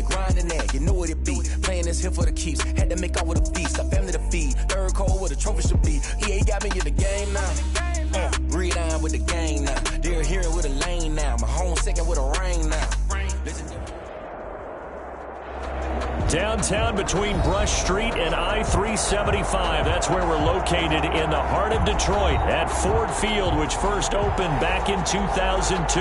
you grinding that, you know what it be. Playing this here for the keeps, had to make out with a feast, a family to feed. Third cold with a trophy should be. EA got me in the game now. Read on with the game now. They're hearing with a lane now. My home second with a rain now. Listen. Downtown between Brush Street and I-375. That's where we're located in the heart of Detroit at Ford Field, which first opened back in 2002.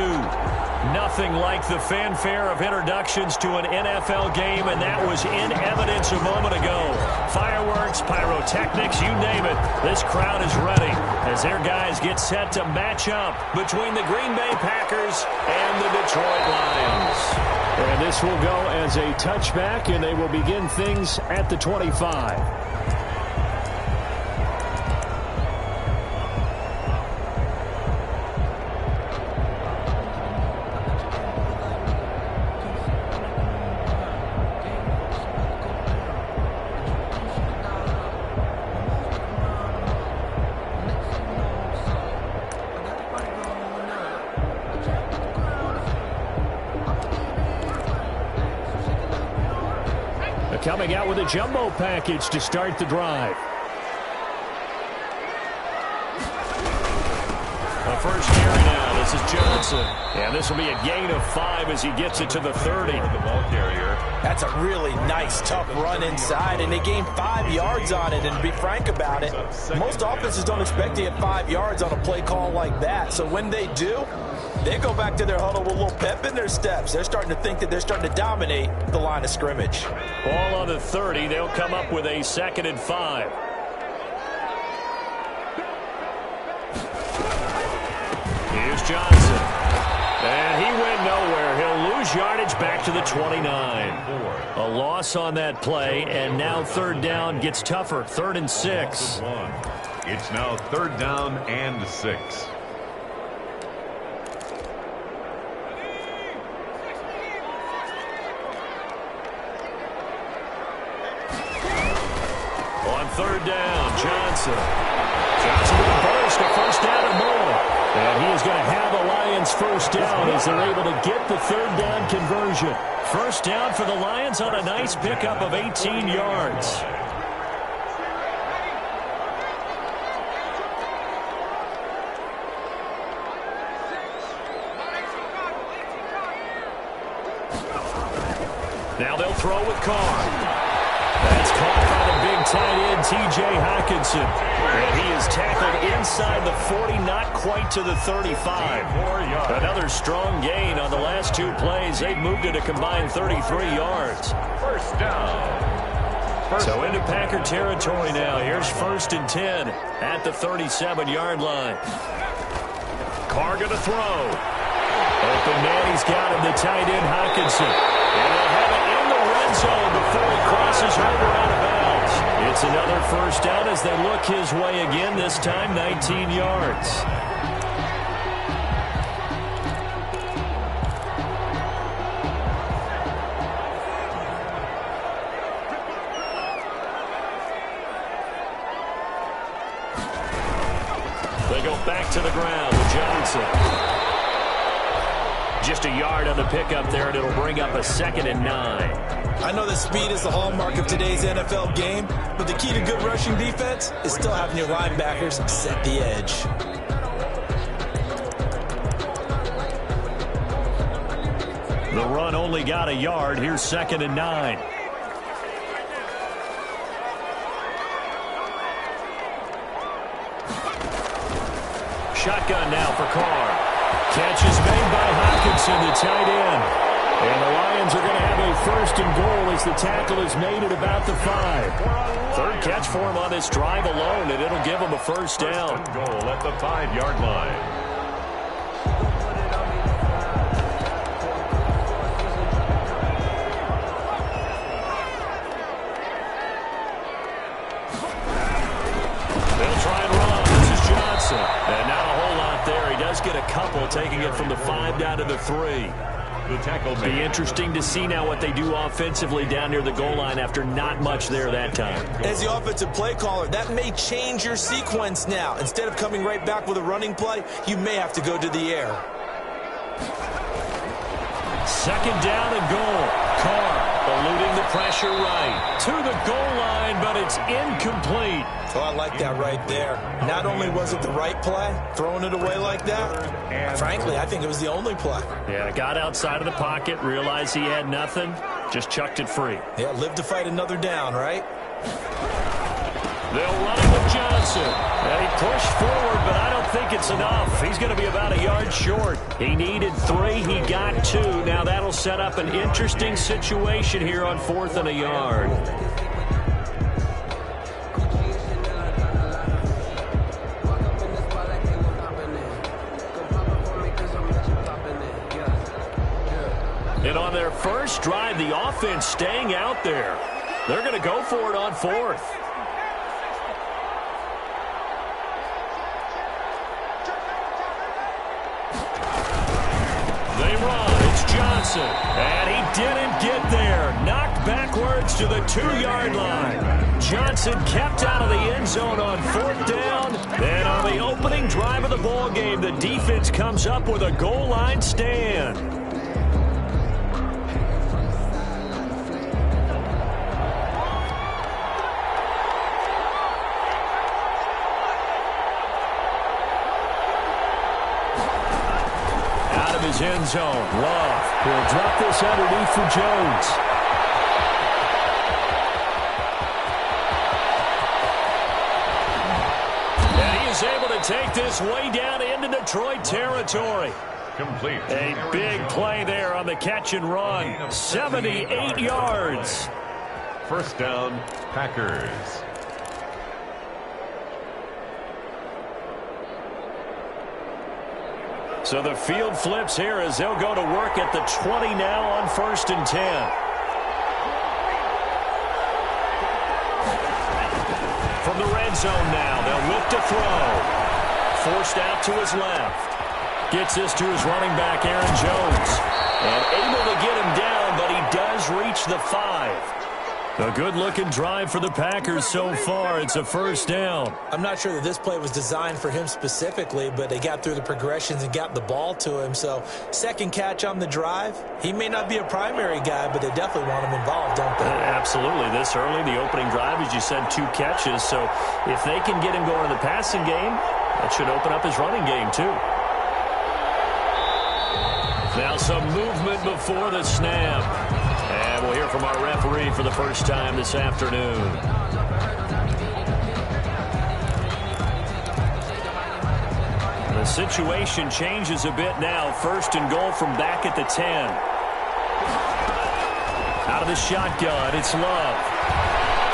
Nothing like the fanfare of introductions to an NFL game, and that was in evidence a moment ago. Fireworks, pyrotechnics, you name it. This crowd is ready as their guys get set to match up between the Green Bay Packers and the Detroit Lions. And this will go as a touchback, and they will begin things at the 25. Coming out with a jumbo package to start the drive. A first carry now. This is Johnson. And this will be a gain of 5 as he gets it to the 30. The ball carrier. That's a really nice, tough run inside, and they gained 5 yards on it. And to be frank about it, most offenses don't expect to get 5 yards on a play call like that. So when they do, they go back to their huddle with a little pep in their steps. They're starting to think that they're starting to dominate the line of scrimmage. Ball on the 30. They'll come up with a 2nd and 5. Here's Johnson. And he went nowhere. He'll lose yardage back to the 29. A loss on that play, and now 3rd down gets tougher. 3rd and 6. It's now 3rd down and 6. On 3rd down, Johnson. Johnson with a burst, a first down and more. And he is going to have the Lions first down as they're able to get the 3rd down conversion. First down for the Lions on a nice pickup of 18 yards. Now they'll throw with Carr. That's caught by the big tight end, T.J. Hockenson. And he is tackled inside the 40, not quite to the 35. Another strong gain on the last 2 plays. They've moved it a combined 33 yards. First down. So into Packer territory now. Here's 1st and 10 at the 37-yard line. Carr going to throw. Open man, he's got him, the tight end, Hockenson. And they'll have it in the red zone before he crosses over out of bounds. It's another first down as they look his way again, this time 19 yards. They go back to the ground with Johnson. Just a yard on the pickup there, and it'll bring up a 2nd and 9. I know that speed is the hallmark of today's NFL game, but the key to good rushing defense is still having your linebackers set the edge. The run only got a yard. Here's 2nd and 9. Shotgun now for Carr. Catch is made by Hockenson, the tight end. And the Lions are going to have a 1st and goal as the tackle is made at about the 5. 3rd catch for him on this drive alone, and it'll give him a first down. 1st and goal at the 5-yard line. They'll try and run. This is Johnson. And not a whole lot there. He does get a couple, taking it from the 5 down to the 3. The tackle It'll be interesting to see now what they do offensively down near the goal line after not much there that time. As the offensive play caller, that may change your sequence now. Instead of coming right back with a running play, you may have to go to the air. 2nd down and goal. Carr. pressure right to the goal line, but it's incomplete. Oh, I like that right there. Not only was it the right play, throwing it away like that, frankly, I think it was the only play. Yeah, got outside of the pocket, realized he had nothing, just chucked it free. Yeah, live to fight another down, right? They'll run it with Johnson. And he pushed forward, but I don't think it's enough. He's going to be about a yard short. He needed 3. He got 2. Now that'll set up an interesting situation here on 4th and a yard. And on their first drive, the offense staying out there. They're going to go for it on 4th. They run. It's Johnson. And he didn't get there. Knocked backwards to the 2-yard line. Johnson kept out of the end zone on 4th down. And on the opening drive of the ball game, the defense comes up with a goal line stand. His end zone. Love will drop this underneath for Jones. And he is able to take this way down into Detroit territory. Complete. A big play there on the catch and run. 78 yards. First down, Packers. So the field flips here as they'll go to work at the 20 now on 1st and 10. From the red zone now, they'll look to throw. Forced out to his left. Gets this to his running back, Aaron Jones. And able to get him down, but he does reach the 5. A good-looking drive for the Packers so far. It's a first down. I'm not sure that this play was designed for him specifically, but they got through the progressions and got the ball to him. So, second catch on the drive. He may not be a primary guy, but they definitely want him involved, don't they? Absolutely. This early, the opening drive, as you said, 2 catches. So, if they can get him going in the passing game, that should open up his running game, too. Now some movement before the snap. And we'll hear from our referee for the first time this afternoon. The situation changes a bit now. 1st and goal from back at the 10. Out of the shotgun, it's Love.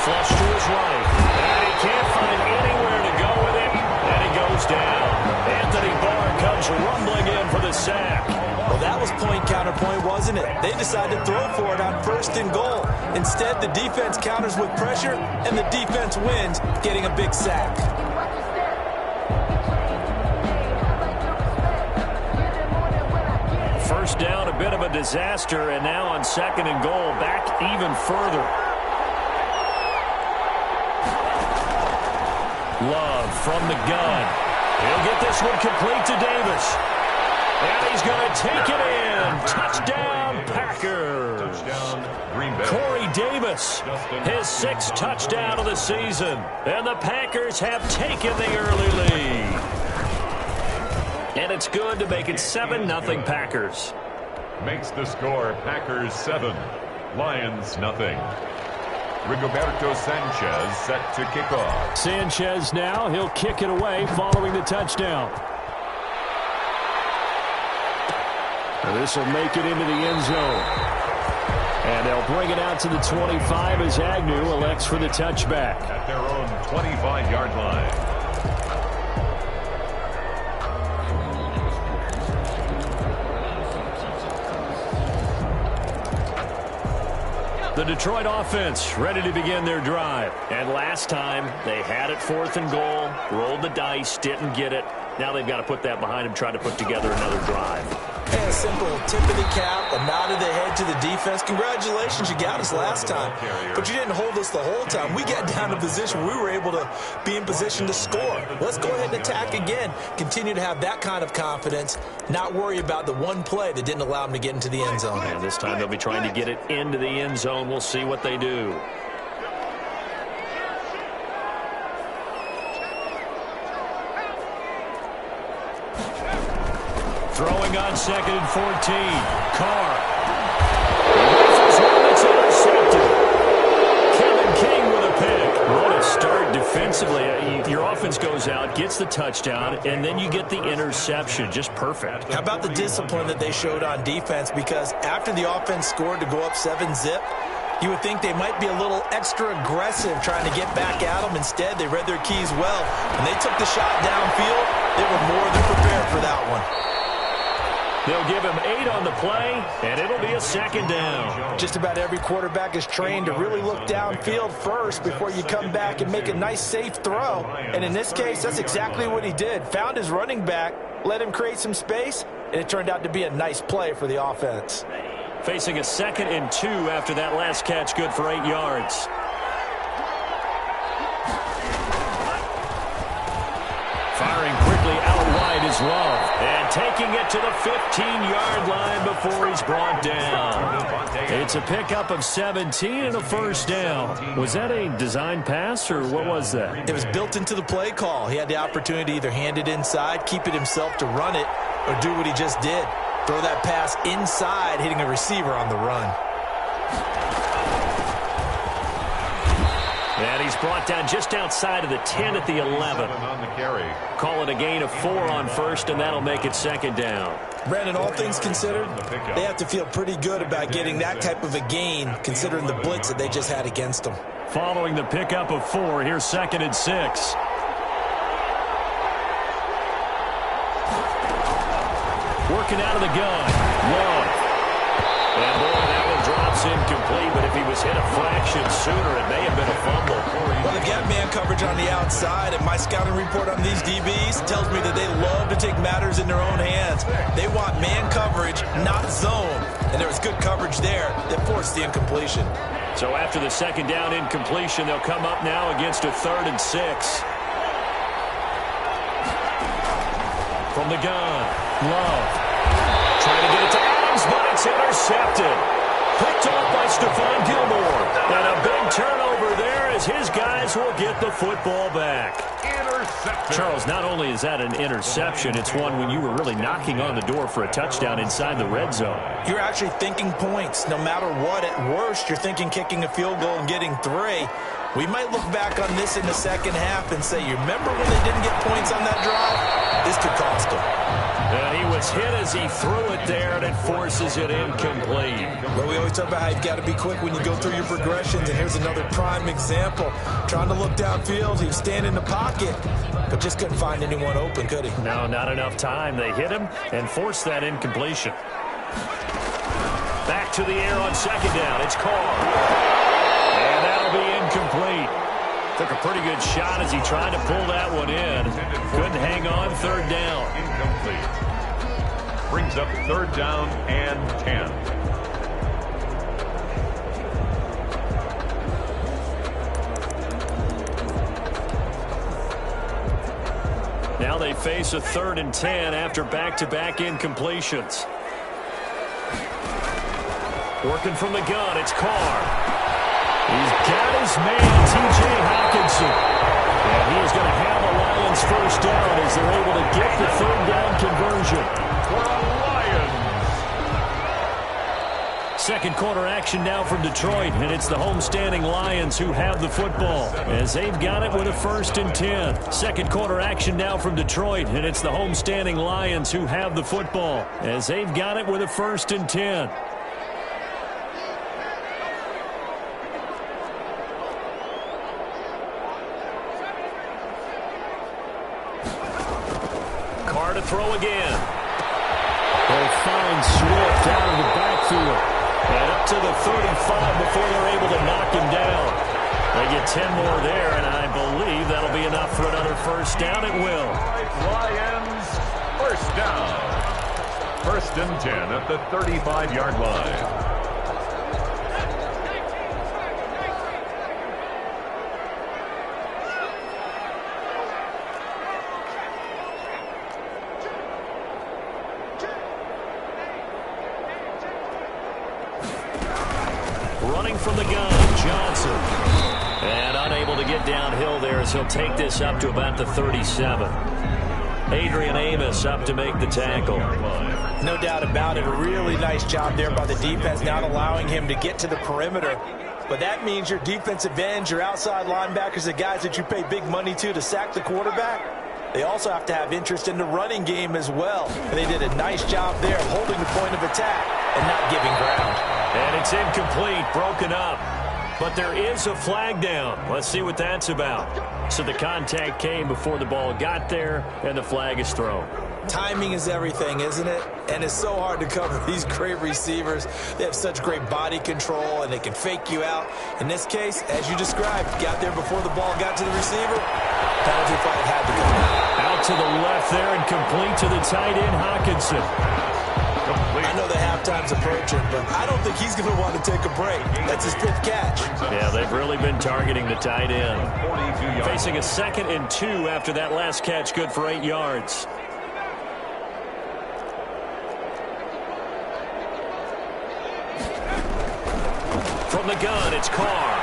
Flush to his right. And he can't find anywhere to go with it. And he goes down. Anthony Barr comes rumbling in for the sack. Well, that was point-counterpoint, wasn't it? They decided to throw for it on 1st and goal. Instead, the defense counters with pressure, and the defense wins, getting a big sack. First down, a bit of a disaster, and now on 2nd and goal, back even further. Love from the gun. He'll get this one complete to Davis. And he's going to take it in. Touchdown, Packers. Touchdown, Green Bay. Corey Davis, his 6th touchdown of the season. And the Packers have taken the early lead. And it's good to make it 7-0 Packers. Makes the score Packers 7, Lions nothing. Rigoberto Sanchez set to kick off. Sanchez now, he'll kick it away following the touchdown. This will make it into the end zone. And they'll bring it out to the 25 as Agnew elects for the touchback. At their own 25-yard line. The Detroit offense ready to begin their drive. And last time, they had it 4th and goal, rolled the dice, didn't get it. Now they've got to put that behind them, try to put together another drive. Hey, a simple tip of the cap, a nod of the head to the defense. Congratulations, you got us last time. But you didn't hold us the whole time. We got down to a position where we were able to be in position to score. Let's go ahead and attack again. Continue to have that kind of confidence, not worry about the one play that didn't allow them to get into the end zone. And this time they'll be trying to get it into the end zone. We'll see what they do. Throwing on 2nd and 14. Carr. This is one that's intercepted. Kevin King with a pick. What a start defensively. Your offense goes out, gets the touchdown, and then you get the interception. Just perfect. How about the discipline that they showed on defense? Because after the offense scored to go up 7-zip, you would think they might be a little extra aggressive trying to get back at them. Instead, they read their keys well. When they took the shot downfield, they were more than prepared for that one. They'll give him 8 on the play, and it'll be a 2nd down. Just about every quarterback is trained to really look downfield first before you come back and make a nice, safe throw. And in this case, that's exactly what he did. Found his running back, let him create some space, and it turned out to be a nice play for the offense. Facing a 2nd and 2 after that last catch, good for 8 yards. Firing quickly out wide is Love. And taking it to the 15-yard line before he's brought down. It's a pickup of 17 and a 1st down. Was that a design pass, or what was that? It was built into the play call. He had the opportunity to either hand it inside, keep it himself to run it, or do what he just did. Throw that pass inside, hitting a receiver on the run. And he's brought down just outside of the 10 at the 11. Call it a gain of 4 on 1st, and that'll make it 2nd down. Brandon, all things considered, they have to feel pretty good about getting that type of a gain, considering the blitz that they just had against them. Following the pickup of 4, here's 2nd and 6. Working out of the gun. Love. And boy, that one drops incomplete, but if he was hit a fraction sooner, it may have been a fumble. Well, they've got man coverage on the outside, and my scouting report on these DBs tells me that they love to take matters in their own hands. They want man coverage, not zone. And there was good coverage there that forced the incompletion. So after the 2nd down incompletion, they'll come up now against a 3rd and 6. From the gun, Love. Trying to get it to Adams, but it's intercepted. Picked off by Stephon Gilmore. And a big turnover there as his guys will get the football back. Charles, not only is that an interception, it's one when you were really knocking on the door for a touchdown inside the red zone. You're actually thinking points. No matter what, at worst, you're thinking kicking a field goal and getting 3. We might look back on this in the 2nd half and say, you remember when they didn't get points on that drive? This could cost them. And he was hit as he threw it there, and it forces it incomplete. Well, we always talk about how you've got to be quick when you go through your progressions, and here's another prime example. Trying to look downfield, he was standing in the pocket, but just couldn't find anyone open, could he? No, not enough time. They hit him and forced that incompletion. Back to the air on 2nd down. It's Carr. And that'll be incomplete. Took a pretty good shot as he tried to pull that one in. Couldn't hang on. 3rd down. Incomplete. Brings up 3rd down and 10. Now they face a 3rd and 10 after back-to-back incompletions. Working from the gun, it's Carr. He's got his man, T.J. Hockenson. And he is going to have a Lions 1st down as they're able to get the 3rd down conversion. For the Lions. 2nd quarter action now from Detroit, and it's the homestanding Lions who have the football as they've got it with a 1st and 10. 2nd quarter action now from Detroit, and it's the homestanding Lions who have the football as they've got it with a 1st and 10. Carr to throw again. They'll find Swift out of the backfield. And up to the 35 before they're able to knock him down. They get 10 more there, and I believe that'll be enough for another 1st down. It will. Lions, 1st down. First and 10 at the 35-yard line. Running from the gun, Johnson. And unable to get downhill there as he'll take this up to about the 37. Adrian Amos up to make the tackle. No doubt about it. A really nice job there by the defense, not allowing him to get to the perimeter. But that means your defensive ends, your outside linebackers, the guys that you pay big money to sack the quarterback, they also have to have interest in the running game as well. And they did a nice job there holding the point of attack and not giving ground. And it's incomplete, broken up. But there is a flag down. Let's see what that's about. So the contact came before the ball got there, and the flag is thrown. Timing is everything, isn't it? And it's so hard to cover these great receivers. They have such great body control, and they can fake you out. In this case, as you described, got there before the ball got to the receiver. Penalty flag had to come out. Out to the left there and complete to the tight end, Hockenson. I know the halftime's approaching, but I don't think he's going to want to take a break. That's his fifth catch. Yeah, they've really been targeting the tight end. Facing a 2nd and 2 after that last catch, good for 8 yards. From the gun, it's Carr.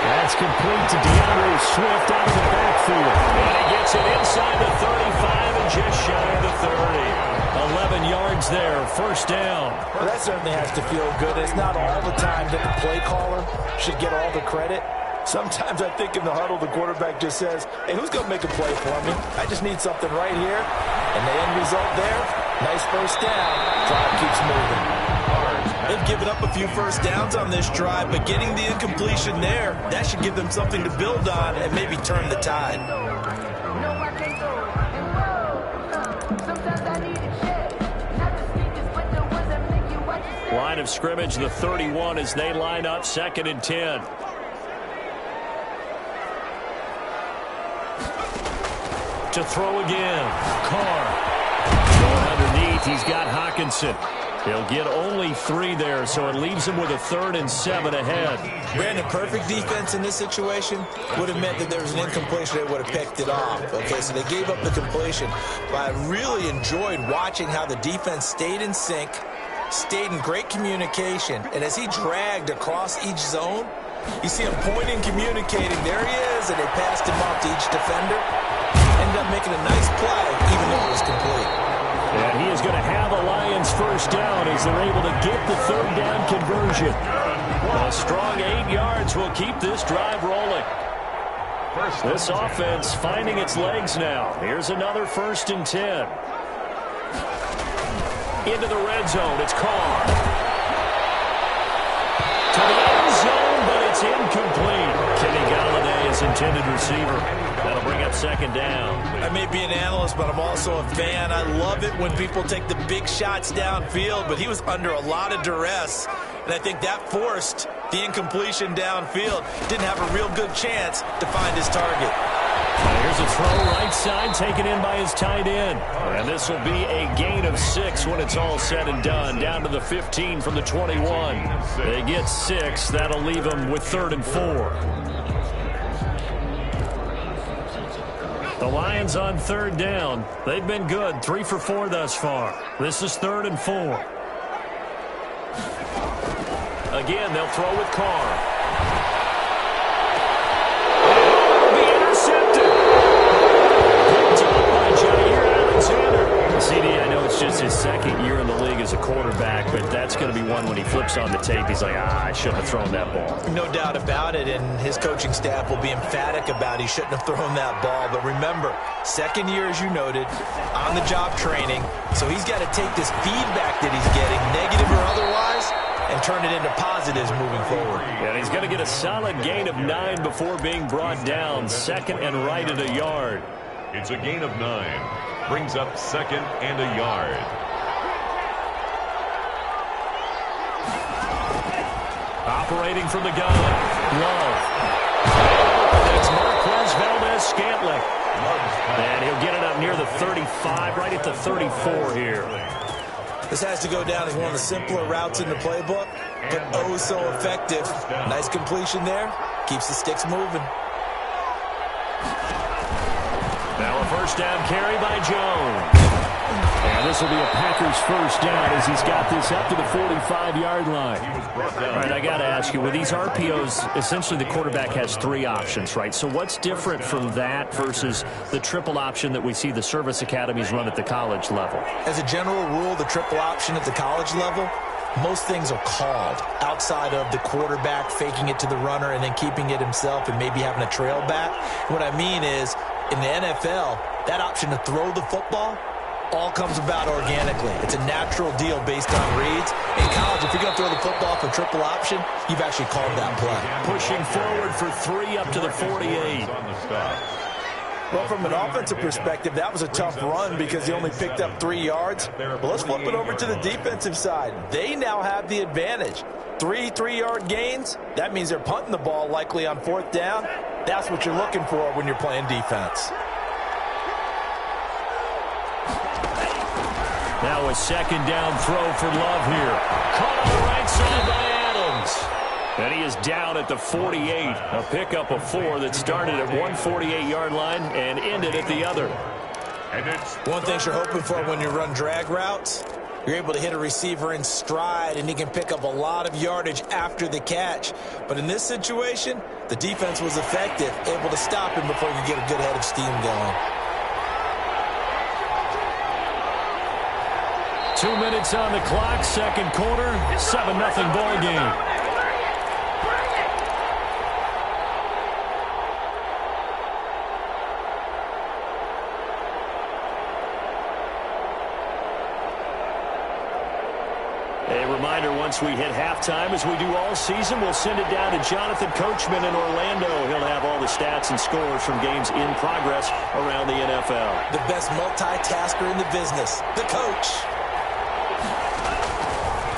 That's complete to DeAndre Swift out of the backfield. And he gets it inside the 35 and just shy of the 30. 11 yards there, first down. Well, that certainly has to feel good. It's not all the time that the play caller should get all the credit. Sometimes I think in the huddle, the quarterback just says, hey, who's going to make a play for me? I just need something right here. And the end result there, nice first down. Drive keeps moving. They've given up a few first downs on this drive, but getting the incompletion there, that should give them something to build on and maybe turn the tide. Line of scrimmage, the 31 as they line up 2nd and 10. To throw again, Carr. Going underneath, he's got Hockenson. He'll get only 3 there, so it leaves him with a 3rd and 7 ahead. Brandon, perfect defense in this situation would have meant that there was an incompletion. They would have picked it off. Okay, so they gave up the completion. But I really enjoyed watching how the defense stayed in sync, stayed in great communication, and as he dragged across each zone, you see him pointing, communicating. There he is, and they passed him off to each defender. Ended up making a nice play, even though it was complete. And he is going to have a Lions first down as they're able to get the 3rd down conversion. A strong 8 yards will keep this drive rolling. This offense finding its legs now. Here's another 1st and 10. Into the red zone, it's Carr. To the end zone, but it's incomplete. Kenny Galladay is intended receiver. That'll bring up 2nd down. I may be an analyst, but I'm also a fan. I love it when people take the big shots downfield, but he was under a lot of duress, and I think that forced the incompletion downfield. Didn't have a real good chance to find his target. Here's a throw right side taken in by his tight end. And this will be a gain of 6 when it's all said and done. Down to the 15 from the 21. They get 6. That'll leave them with 3rd and 4. The Lions on 3rd down. They've been good. 3 for 4 thus far. This is 3rd and 4. Again, they'll throw with Carr. CD, I know it's just his 2nd year in the league as a quarterback, but that's going to be one when he flips on the tape. He's like, I shouldn't have thrown that ball. No doubt about it, and his coaching staff will be emphatic about he shouldn't have thrown that ball. But remember, 2nd year, as you noted, on-the-job training, so he's got to take this feedback that he's getting, negative or otherwise, and turn it into positives moving forward. And he's going to get a solid gain of 9 before being brought down. 2nd and right at a yard. It's a gain of 9. Brings up 2nd and a yard. Operating from the gun. Love. It's Marquez Valdez-Scantling. And he'll get it up near the 35, right at the 34 here. This has to go down as one of the simpler routes in the playbook, but oh so effective. Nice completion there. Keeps the sticks moving. Now a first down carry by Jones. And this will be a Packers first down as he's got this up to the 45-yard line. All right, I got to ask you, with these RPOs, essentially the quarterback has 3 options, right? So what's different from that versus the triple option that we see the service academies run at the college level? As a general rule, the triple option at the college level, most things are called outside of the quarterback faking it to the runner and then keeping it himself and maybe having a trail back. What I mean is, in the NFL, that option to throw the football all comes about organically. It's a natural deal based on reads. In college, if you're going to throw the football for triple option, you've actually called that play. Pushing forward for 3 up to the 48. Well, from an offensive perspective, that was a tough run because he only picked up 3 yards. But let's flip it over to the defensive side. They now have the advantage. 3 3-yard gains, that means they're punting the ball likely on 4th down. That's what you're looking for when you're playing defense. Now a second down throw for Love here. Caught on the right side by Adams. And he is down at the 48. A pickup of 4 that started at 148-yard line and ended at the other. One thing you're hoping for when you run drag routes, you're able to hit a receiver in stride and he can pick up a lot of yardage after the catch. But in this situation, the defense was effective, able to stop him before you get a good head of steam going. 2 minutes on the clock, second quarter, 7-0 ball game. A reminder, once we hit halftime, as we do all season, we'll send it down to Jonathan Coachman in Orlando. He'll have all the stats and scores from games in progress around the NFL. The best multitasker in the business, the coach.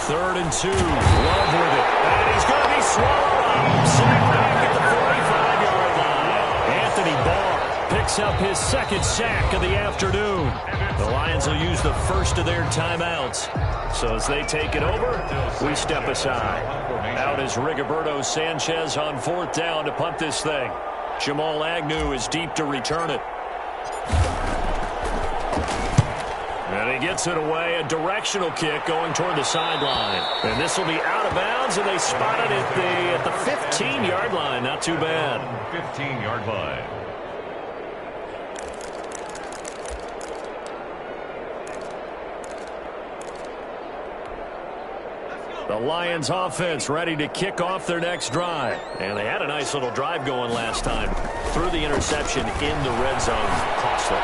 3rd and 2. Love with it. And he's going to be swallowed up. Sacked back at the 45-yard line. Anthony Barr picks up his 2nd sack of the afternoon. The Lions will use the first of their timeouts. So as they take it over, we step aside. Out is Rigoberto Sanchez on 4th down to punt this thing. Jamal Agnew is deep to return it. And he gets it away, a directional kick going toward the sideline. And this will be out of bounds, and they spot it at the 15-yard line. Not too bad. 15-yard line. The Lions offense ready to kick off their next drive. And they had a nice little drive going last time. Threw the interception in the red zone. Costly.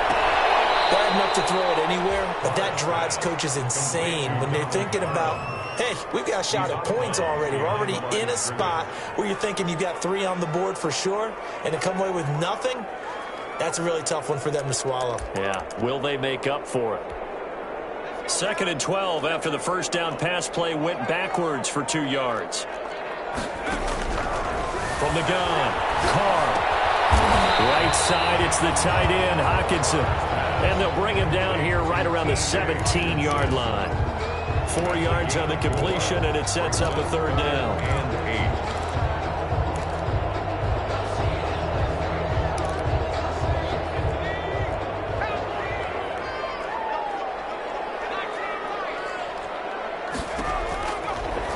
Bad enough to throw it anywhere, but that drives coaches insane when they're thinking about, hey, we've got a shot at points already. We're already in a spot where you're thinking you've got 3 on the board for sure, and to come away with nothing, that's a really tough one for them to swallow. Yeah, will they make up for it? 2nd and 12 after the first down pass play went backwards for 2 yards. From the gun, Carr. Right side, it's the tight end, Hockenson. And they'll bring him down here right around the 17-yard line. 4 yards on the completion, and it sets up a 3rd down. And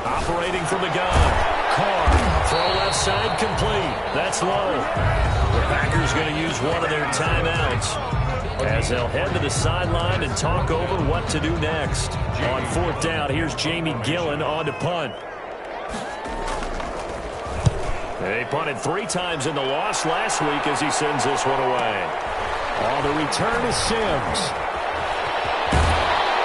8. Operating from the gun. Carr, throw left side complete. That's low. The Packers going to use one of their timeouts as they'll head to the sideline and talk over what to do next. On 4th down, here's Jamie Gillen on to punt. They punted 3 times in the loss last week as he sends this one away. On the return is Sims.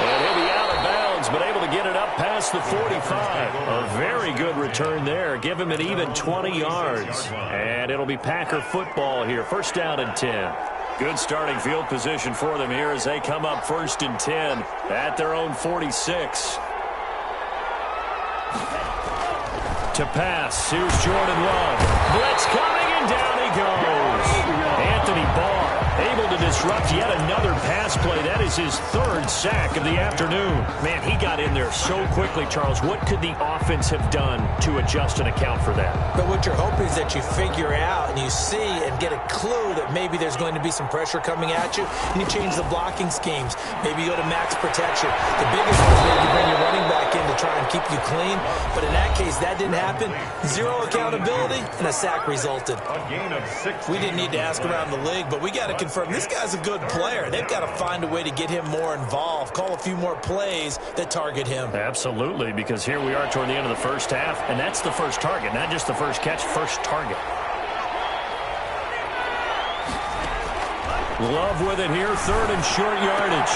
And he'll be out of bounds, but able to get it up past the 45. A very good return there. Give him an even 20 yards. And it'll be Packer football here. First down and 10. Good starting field position for them here as they come up 1st and 10 at their own 46. To pass, here's Jordan Love. Blitz coming, and down he goes. Anthony Barr able to disrupt yet another pass play. That is his third sack of the afternoon. Man, he got in there so quickly, Charles. What could the offense have done to adjust and account for that? But what you're hoping is that you figure out and you see and get a clue that maybe there's going to be some pressure coming at you, and you change the blocking schemes. Maybe you go to max protection. The biggest one is maybe bring your running back in to try and keep you clean. But in that case, that didn't happen. Zero accountability, and a sack resulted. A gain of 6. We didn't need to ask around the league, but we got to confirm this guy's a good player. They've got to find a way to get him more involved, call a few more plays that target him. Absolutely, because here we are toward the end of the first half, and that's the first target, not just the first catch, first target. Love with it here, third and short yardage.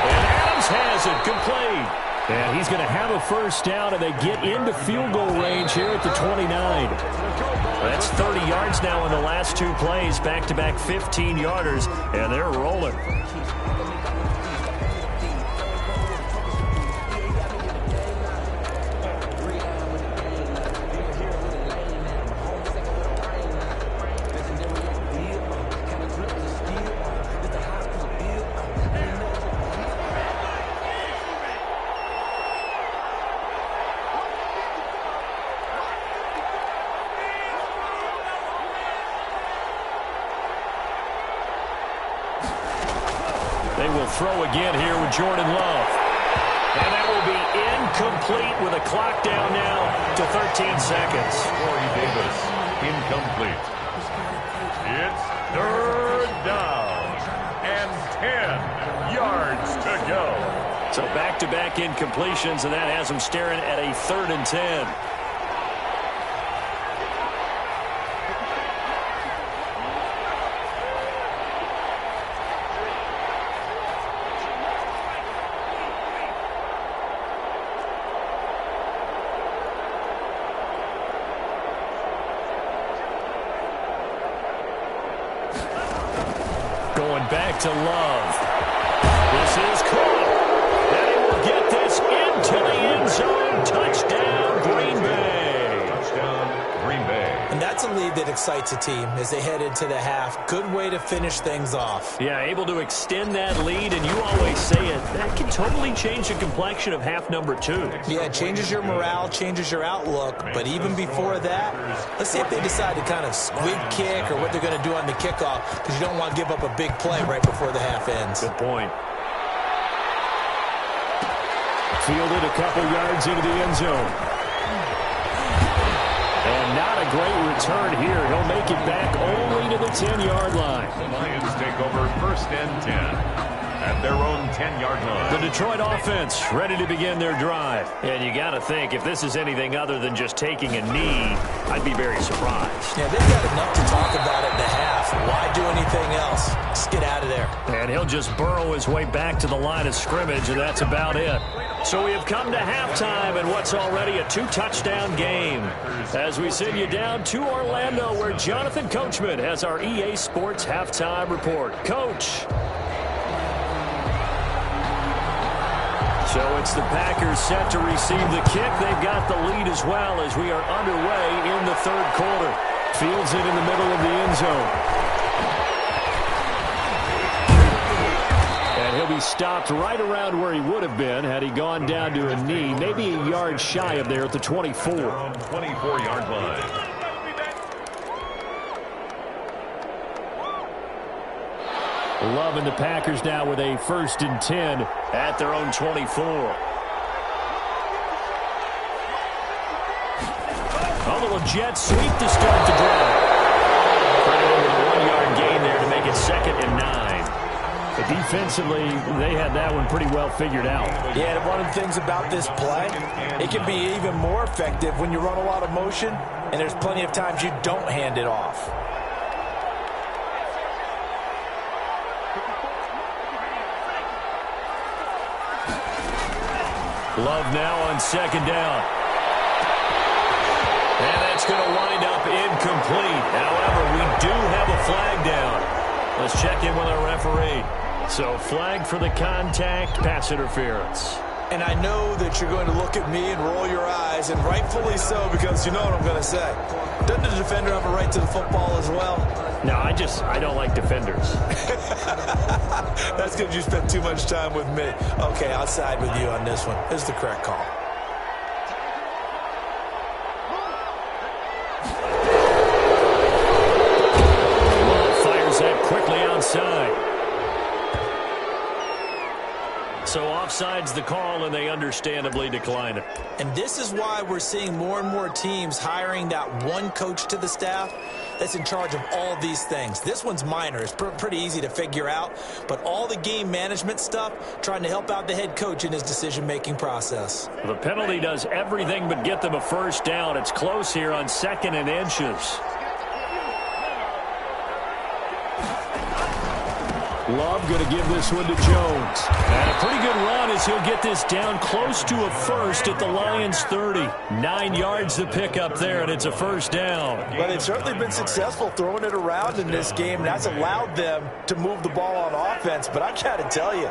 And Adams has it, complete. And he's going to have a first down, and they get into field goal range here at the 29. That's 30 yards now in the last two plays, back-to-back 15-yarders, and they're rolling. They will throw again here with Jordan Love. And that will be incomplete with a clock down now to 13 seconds. Corey Davis, incomplete. It's third down and 10 yards to go. So back-to-back incompletions, and that has them staring at a 3rd and 10. Back to Love. This is caught. And he will get this into the end zone. Touchdown, Green Bay. Touchdown, Green Bay. And that's a lead that excites a team as they head into the half. Good way to finish things off. Yeah, able to extend that lead, and you always say it, that can totally change the complexion of half number 2. Yeah, it changes your morale, changes your outlook. But even before that, let's see if they decide to kind of squib kick or what they're going to do on the kickoff, because you don't want to give up a big play right before the half ends. Good point. Fielded a couple yards into the end zone. And not a great return here. He'll make it back only to the 10-yard line. The Lions take over 1st and 10 at their own 10-yard line. The Detroit offense ready to begin their drive. And you got to think, if this is anything other than just taking a knee, I'd be very surprised. Yeah, they've got enough to talk about in the half. Why do anything else? Just get out of there. And he'll just burrow his way back to the line of scrimmage, and that's about it. So we have come to halftime in what's already a 2-touchdown game. As we send you down to Orlando, where Jonathan Coachman has our EA Sports Halftime Report. Coach. So it's the Packers set to receive the kick. They've got the lead as well as we are underway in the 3rd quarter. Fields it in the middle of the end zone. And he'll be stopped right around where he would have been had he gone down to a knee, maybe a yard shy of there at the 24. 24-yard line. Love and the Packers now with a 1st and 10 at their own 24. A little jet sweep to start the drive. Credited with a 1-yard gain there to make it 2nd and 9. But defensively, they had that one pretty well figured out. Yeah, and one of the things about this play, it can be even more effective when you run a lot of motion, and there's plenty of times you don't hand it off. Love now on 2nd down. And that's going to wind up incomplete. However, we do have a flag down. Let's check in with our referee. So flag for the contact, pass interference. And I know that you're going to look at me and roll your eyes, and rightfully so, because you know what I'm going to say. Doesn't the defender have a right to the football as well? No, I don't like defenders. That's because you spent too much time with me. Okay, I'll side with you on this one. This is the correct call. Fires that quickly outside. So offside's the call, and they understandably decline it. And this is why we're seeing more and more teams hiring that one coach to the staff that's in charge of all these things. This one's minor. It's pretty easy to figure out. But all the game management stuff, trying to help out the head coach in his decision-making process. The penalty does everything but get them a first down. It's close here on 2nd and inches. Love going to give this one to Jones. And a pretty good run as he'll get this down close to a first at the Lions 30. 9 yards to pick up there, and it's a first down. But they've certainly been successful throwing it around in this game, and that's allowed them to move the ball on offense. But I got to tell you,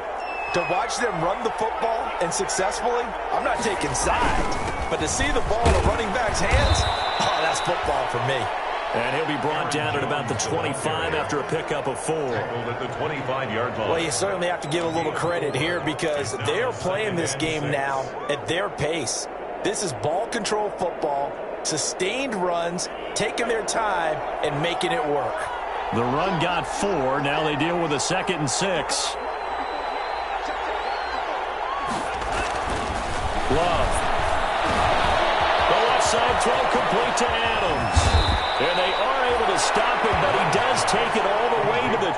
to watch them run the football and successfully, I'm not taking sides. But to see the ball in a running back's hands, oh, that's football for me. And he'll be brought down at about the 25 after a pickup of 4. At the 25-yard line. Well, you certainly have to give a little credit here because they are playing this game now at their pace. This is ball control football, sustained runs, taking their time, and making it work. The run got 4. Now they deal with a 2nd and 6. Love. The left side throw complete to Adams. And they are able to stop him, but he does take it all the way to the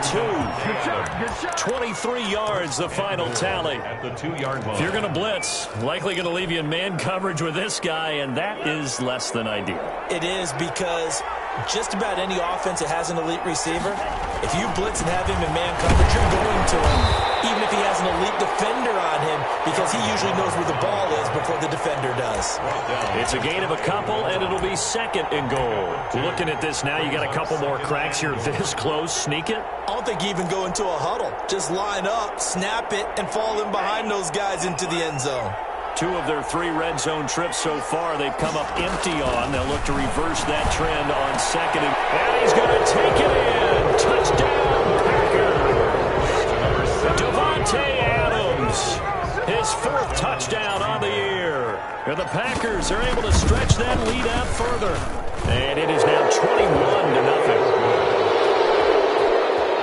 2. 23 yards, the final tally. At the 2-yard line. If you're going to blitz, likely going to leave you in man coverage with this guy, and that is less than ideal. It is because just about any offense that has an elite receiver, if you blitz and have him in man coverage, you're going to him, even if he has an elite defender on him, because he usually knows where the ball is before the defender does. It's a gain of a couple, and it'll be 2nd and goal. Looking at this now, you got a couple more cracks here this close. Sneak it? I don't think you even go into a huddle. Just line up, snap it, and fall in behind those guys into the end zone. 2 of their 3 red zone trips so far, they've come up empty on. They'll look to reverse that trend on 2nd. And he's going to take it in. Touchdown, Packers. Davante Adams. His 4th touchdown on the year. And the Packers are able to stretch that lead out further. And it is now 21-0.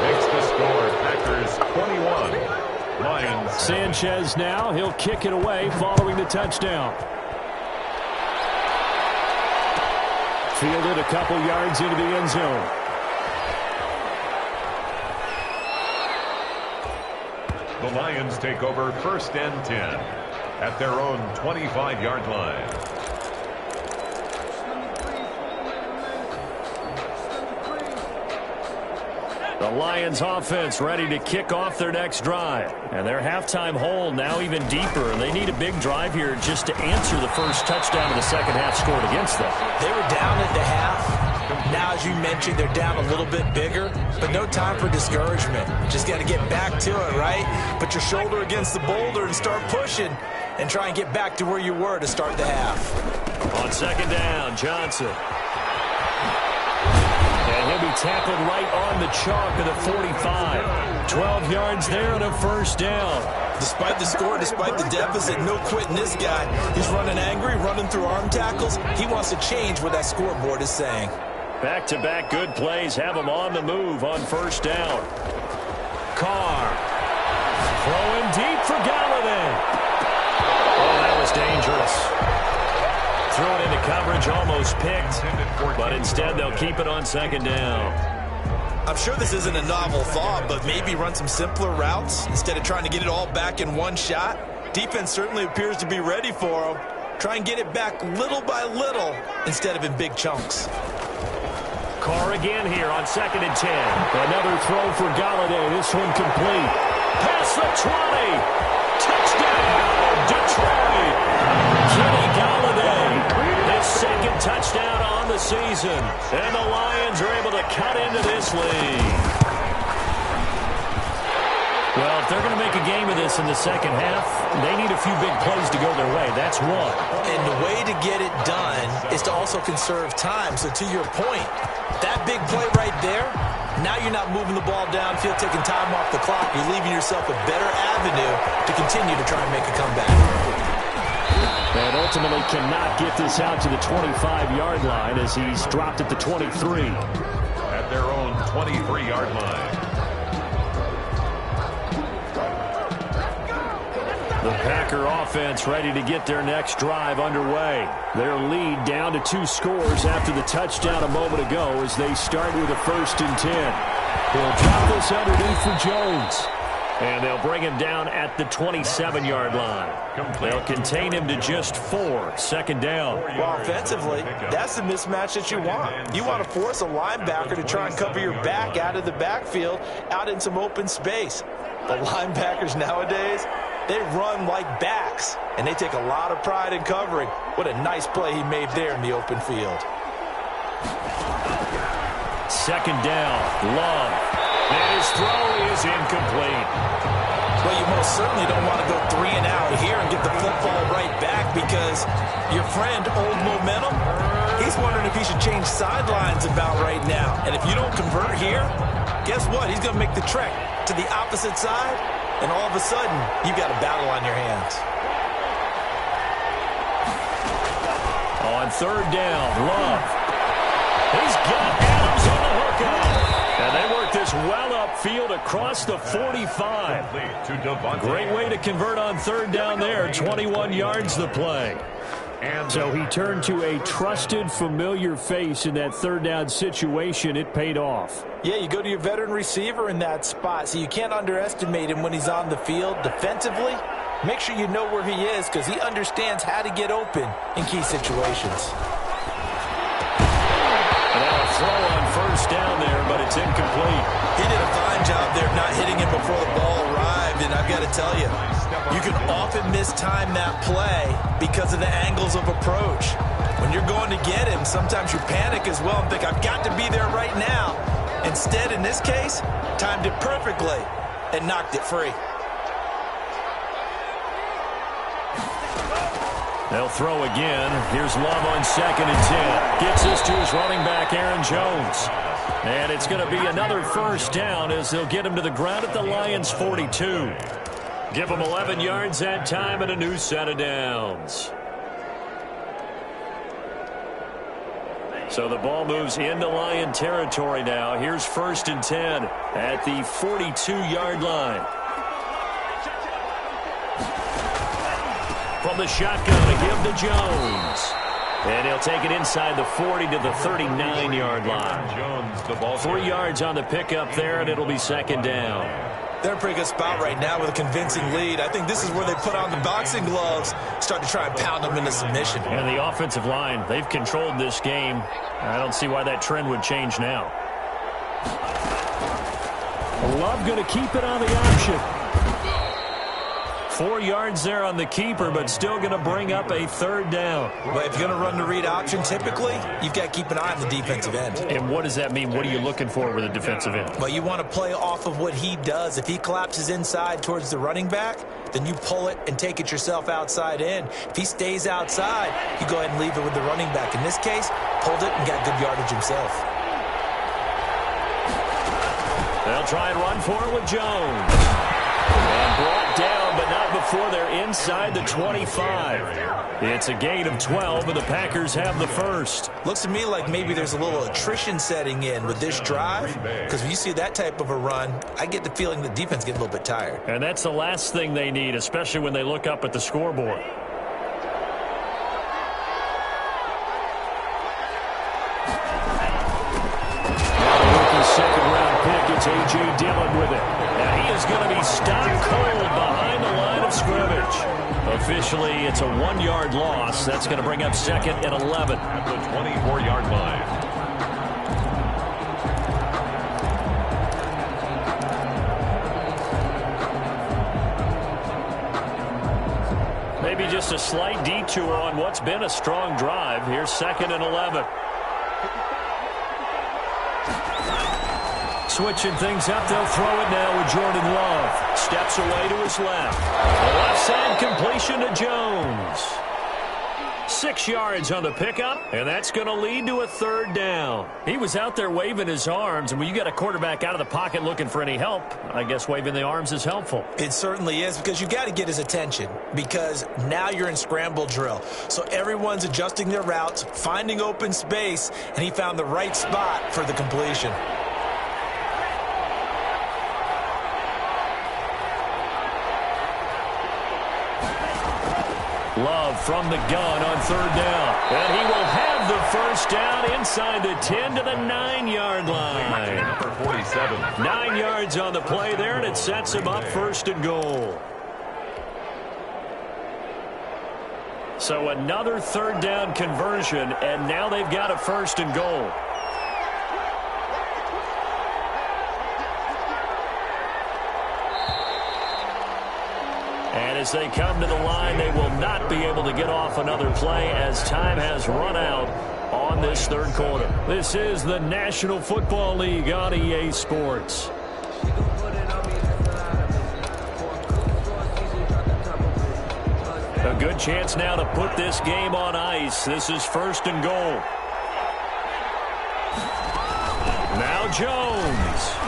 Makes the score, Packers 21. Lions. Sanchez now, he'll kick it away following the touchdown. Fielded a couple yards into the end zone. The Lions take over 1st and 10 at their own 25-yard line. The Lions offense ready to kick off their next drive. And their halftime hole now even deeper. And they need a big drive here just to answer the first touchdown of the second half scored against them. They were down at the half. Now, as you mentioned, they're down a little bit bigger, but no time for discouragement. Just got to get back to it, right? Put your shoulder against the boulder and start pushing and try and get back to where you were to start the half. On 2nd down, Johnson. And he'll be tackled right on the chalk of the 45. 12 yards there and a first down. Despite the score, despite the deficit, no quitting this guy. He's running angry, running through arm tackles. He wants to change what that scoreboard is saying. Back-to-back good plays have him on the move on 1st down. Carr. Throwing deep for Galladay. Oh, that was dangerous. Threw it into coverage, almost picked, but instead they'll keep it on 2nd down. I'm sure this isn't a novel thought, but maybe run some simpler routes instead of trying to get it all back in one shot. Defense certainly appears to be ready for them. Try and get it back little by little instead of in big chunks. Carr again here on 2nd and 10. Another throw for Galladay. This one complete. Past the 20. Touchdown, Detroit. Kenny Galladay. His 2nd touchdown on the season. And the Lions are able to cut into this lead. Well, if they're going to make a game of this in the second half, they need a few big plays to go their way. That's one. And the way to get it done is to also conserve time. So to your point, that big play right there, Now you're not moving the ball downfield, taking time off the clock. You're leaving yourself a better avenue to continue to try and make a comeback. And ultimately cannot get this out to the 25-yard line as he's dropped at the 23. At their own 23-yard line. The Packer offense ready to get their next drive underway. Their lead down to 2 scores after the touchdown a moment ago as they start with a 1st and 10. They'll drop this underneath for Jones. And they'll bring him down at the 27-yard line. They'll contain him to just 4, 2nd down. Well, offensively, that's the mismatch that you want. You want to force a linebacker to try and cover your back out of the backfield, out in some open space. The linebackers nowadays, they run like backs, and they take a lot of pride in covering. What a nice play he made there in the open field. 2nd down, Love. And his throw is incomplete. Well, you most certainly don't want to go 3 and out here and get the football right back because your friend, Old Momentum, he's wondering if he should change sidelines about right now. And if you don't convert here, guess what? He's going to make the trek to the opposite side, and all of a sudden, you've got a battle on your hands. On 3rd down, Love. He's got Adams on the hookup. And they work this well upfield across the 45. Great way to convert on 3rd down there. 21 yards the play. So he turned to a trusted, familiar face in that 3rd down situation. It paid off. Yeah, you go to your veteran receiver in that spot, so you can't underestimate him when he's on the field. Defensively, make sure you know where he is because he understands how to get open in key situations. Throw on 1st down there, but it's incomplete. He did a fine job there not hitting him before the ball arrived, and I've got to tell you, you can often mistime that play because of the angles of approach. When you're going to get him, sometimes you panic as well and think, I've got to be there right now. Instead, in this case, timed it perfectly and knocked it free. They'll throw again. Here's Love on 2nd and 10. Gets this to his running back, Aaron Jones. And it's going to be another 1st down as they'll get him to the ground at the Lions' 42. Give them 11 yards that time and a new set of downs. So the ball moves into Lion territory now. Here's 1st and 10 at the 42-yard line. From the shotgun, a give to Jones. And he'll take it inside the 40 to the 39-yard line. 3 yards on the pickup there, and it'll be 2nd down. They're in a pretty good spot right now with a convincing lead. I think this is where they put on the boxing gloves, start to try and pound them into submission. And the offensive line, they've controlled this game. I don't see why that trend would change now. Love going to keep it on the option. 4 yards there on the keeper, but still going to bring up a 3rd down. But if you're going to run the read option, typically, you've got to keep an eye on the defensive end. And what does that mean? What are you looking for with a defensive end? Well, you want to play off of what he does. If he collapses inside towards the running back, then you pull it and take it yourself outside in. If he stays outside, you go ahead and leave it with the running back. In this case, pulled it and got good yardage himself. They'll try and run for it with Jones. And brought down, but not before they're inside the 25. It's a gain of 12, and the Packers have the 1st. Looks to me like maybe there's a little attrition setting in with this drive, because when you see that type of a run, I get the feeling the defense gets a little bit tired. And that's the last thing they need, especially when they look up at the scoreboard. A.J. Dillon with it. And he is going to be stopped cold behind the line of scrimmage. Officially, it's a 1-yard loss. That's going to bring up 2nd and 11. At the 24-yard line. Maybe just a slight detour on what's been a strong drive. Here's 2nd and 11. Switching things up, they'll throw it now with Jordan Love. Steps away to his left. The left side completion to Jones. 6 yards on the pickup, and that's going to lead to a third down. He was out there waving his arms, and when you got a quarterback out of the pocket looking for any help, I guess waving the arms is helpful. It certainly is, because you got to get his attention, because now you're in scramble drill. So everyone's adjusting their routes, finding open space, and he found the right spot for the completion. Love from the gun on third down. And he will have the first down inside the 10 to the 9-yard line. Number 47. 9 yards on the play there, and it sets him up first and goal. So another third down conversion, and now they've got a first and goal. And as they come to the line, they will not be able to get off another play as time has run out on this third quarter. This is the National Football League on EA Sports. A good chance now to put this game on ice. This is first and goal. Now Jones.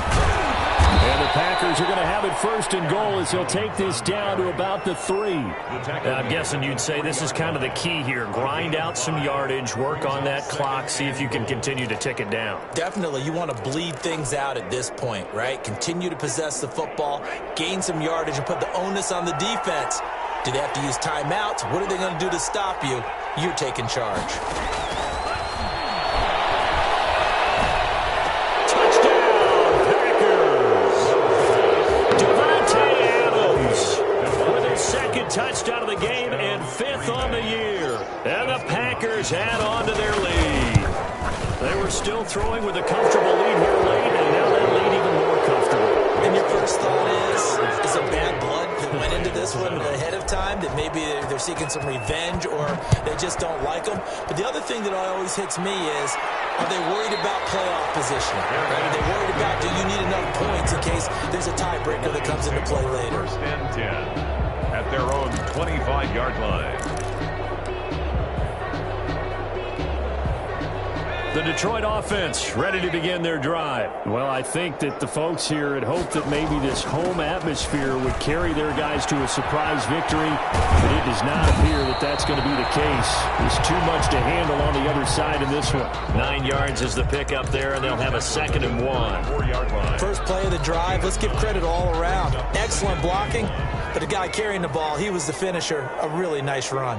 And the Packers are going to have it first and goal as he'll take this down to about the 3. I'm guessing you'd say this is kind of the key here. Grind out some yardage, work on that clock, see if you can continue to tick it down. Definitely, you want to bleed things out at this point, right? Continue to possess the football, gain some yardage, and put the onus on the defense. Do they have to use timeouts? What are they going to do to stop you? You're taking charge. Touchdown of the game and 5th on the year. And the Packers add on to their lead. They were still throwing with a comfortable lead here late, and now that lead even more comfortable. And your first thought is a bad blood that went into this one ahead of time, that maybe they're seeking some revenge or they just don't like them. But the other thing that always hits me is, are they worried about playoff positioning? Right? Are they worried about, do you need enough points in case there's a tiebreaker that comes into play later? First and 10. At their own 25-yard line. The Detroit offense ready to begin their drive. Well, I think that the folks here had hoped that maybe this home atmosphere would carry their guys to a surprise victory, but it does not appear that that's going to be the case. There's too much to handle on the other side of this one. 9 yards is the pickup there, and they'll have a 2nd and 1. 4-yard line. First play of the drive, let's give credit all around. Excellent blocking, but the guy carrying the ball, he was the finisher. A really nice run.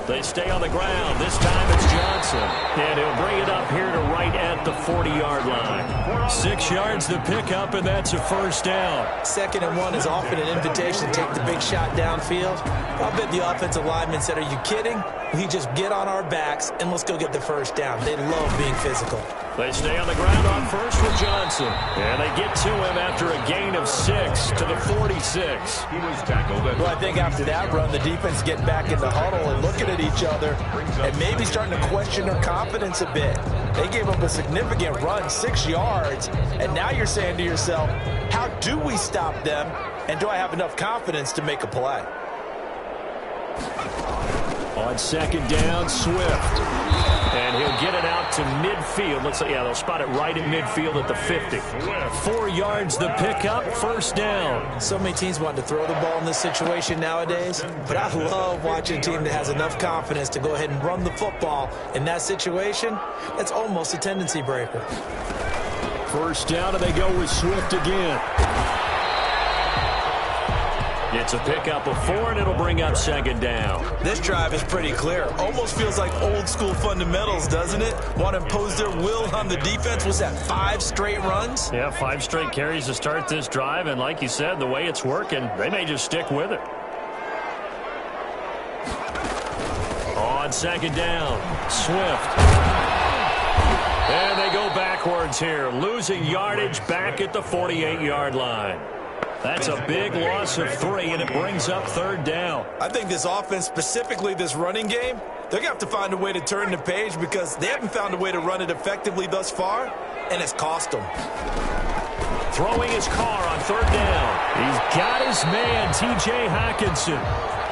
They stay on the ground. This time it's Johnson. And he'll bring it up here to right at the 40-yard line. 6 yards the pickup, and that's a first down. 2nd and 1 is often an invitation to take the big shot downfield. I bet the offensive lineman said, are you kidding? We just get on our backs and let's go get the first down. They love being physical. They stay on the ground on first with Johnson. And they get to him after a gain of 6 to the 46. He was tackled. Well, I think after that run, the defense getting back in the huddle and looking at each other and maybe starting to question their confidence a bit. They gave up a significant run, 6 yards, and now you're saying to yourself, how do we stop them, and do I have enough confidence to make a play? On 2nd down, Swift. And he'll get it out to midfield. Let's say, yeah, they'll spot it right in midfield at the 50. 4 yards the pickup, first down. So many teams want to throw the ball in this situation nowadays, but I love watching a team that has enough confidence to go ahead and run the football. In that situation, that's almost a tendency breaker. First down, and they go with Swift again. It's a pickup of 4, and it'll bring up 2nd down. This drive is pretty clear. Almost feels like old school fundamentals, doesn't it? Want to impose their will on the defense. Was that 5 straight runs? Yeah, 5 straight carries to start this drive, and like you said, the way it's working, they may just stick with it. On 2nd down, Swift. And they go backwards here, losing yardage back at the 48-yard line. That's a big loss of 3, and it brings up 3rd down. I think this offense, specifically this running game, they're going to have to find a way to turn the page because they haven't found a way to run it effectively thus far. and it's cost them. Throwing his car on third down. He's got his man, T.J. Hockenson.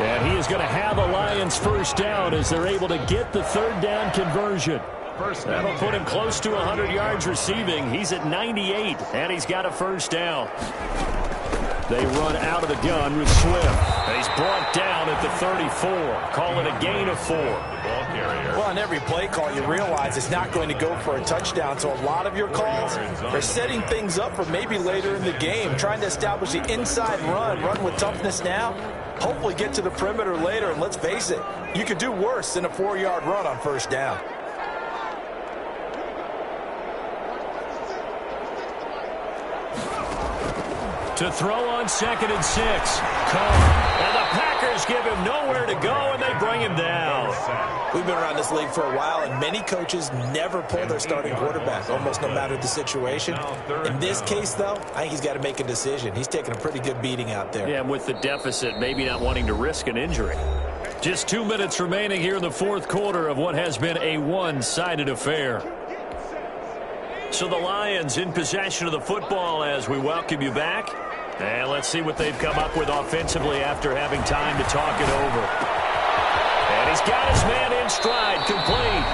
And he is going to have a Lions first down as they're able to get the third down conversion. That'll put him close to 100 yards receiving. He's at 98, and he's got a first down. They run out of the gun with Swift. He's brought down at the 34. Call it a gain of 4. Well, on every play call, you realize it's not going to go for a touchdown. So a lot of your calls are setting things up for maybe later in the game, trying to establish the inside run with toughness now, hopefully get to the perimeter later. And let's face it, you could do worse than a 4-yard run on first down. To throw on 2nd and 6. And the Packers give him nowhere to go, and they bring him down. We've been around this league for a while, and many coaches never pull their starting quarterback, almost no matter the situation. In this case, though, I think he's got to make a decision. He's taking a pretty good beating out there. Yeah, and with the deficit, maybe not wanting to risk an injury. Just 2 minutes remaining here in the fourth quarter of what has been a one-sided affair. So the Lions in possession of the football as we welcome you back. And let's see what they've come up with offensively after having time to talk it over. And he's got his man in stride, complete.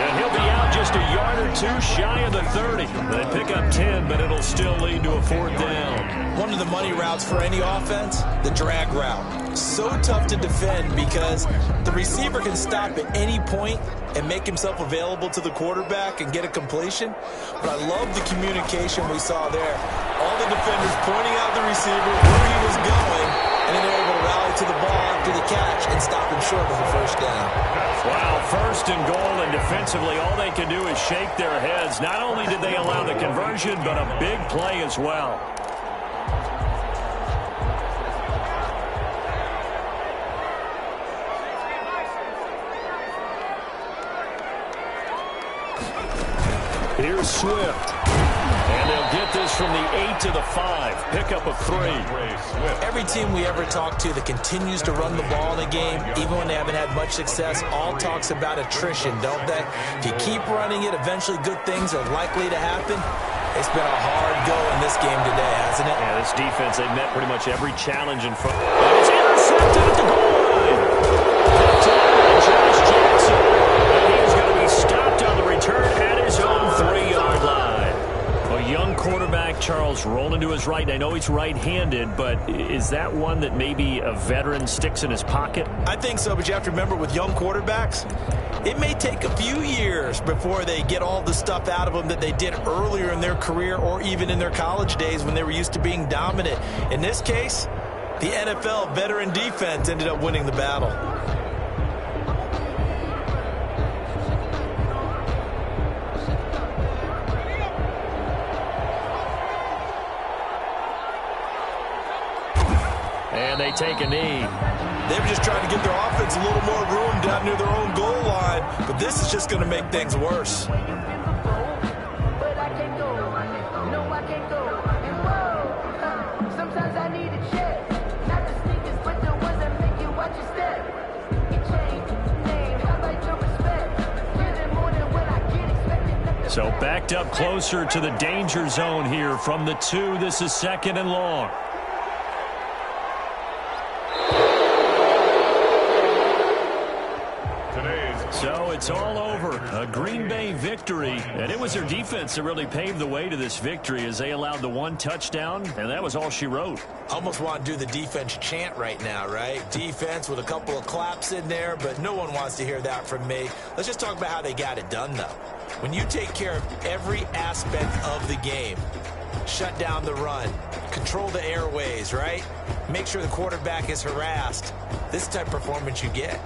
And he'll be out just a yard or two shy of the 30. They pick up 10, but it'll still lead to a fourth down. One of the money routes for any offense, the drag route. So tough to defend because the receiver can stop at any point and make himself available to the quarterback and get a completion. But I love the communication we saw there. All the defenders pointing out the receiver, where he was going, and then they're able to rally to the ball after the catch and stop him short of a first down. Wow, first and goal, and defensively all they can do is shake their heads. Not only did they allow the conversion, but a big play as well. Here's Swift. And they'll get this from the 8 to the 5. Pick up a 3. Every team we ever talk to that continues to run the ball in a game, even when they haven't had much success, all talks about attrition, don't they? If you keep running it, eventually good things are likely to happen. It's been a hard go in this game today, hasn't it? Yeah, this defense, they've met pretty much every challenge in front. And it's intercepted at the goal line. Josh Jackson. And he is going to be stopped on the return at his own 3-yard line. A young quarterback, Charles, rolling to his right. I know he's right-handed, but is that one that maybe a veteran sticks in his pocket? I think so, but you have to remember with young quarterbacks, it may take a few years before they get all the stuff out of them that they did earlier in their career or even in their college days when they were used to being dominant. In this case, the NFL veteran defense ended up winning the battle. And they take a knee. They were just trying to give their offense a little more room down near their own goal line, but this is just going to make things worse. So backed up closer to the danger zone here from the 2. This is 2nd and long. So it's all over. A Green Bay victory. And it was their defense that really paved the way to this victory as they allowed the 1 touchdown, and that was all she wrote. Almost want to do the defense chant right now, right? Defense with a couple of claps in there, but no one wants to hear that from me. Let's just talk about how they got it done, though. When you take care of every aspect of the game, shut down the run, control the airways, right? Make sure the quarterback is harassed. This type of performance you get.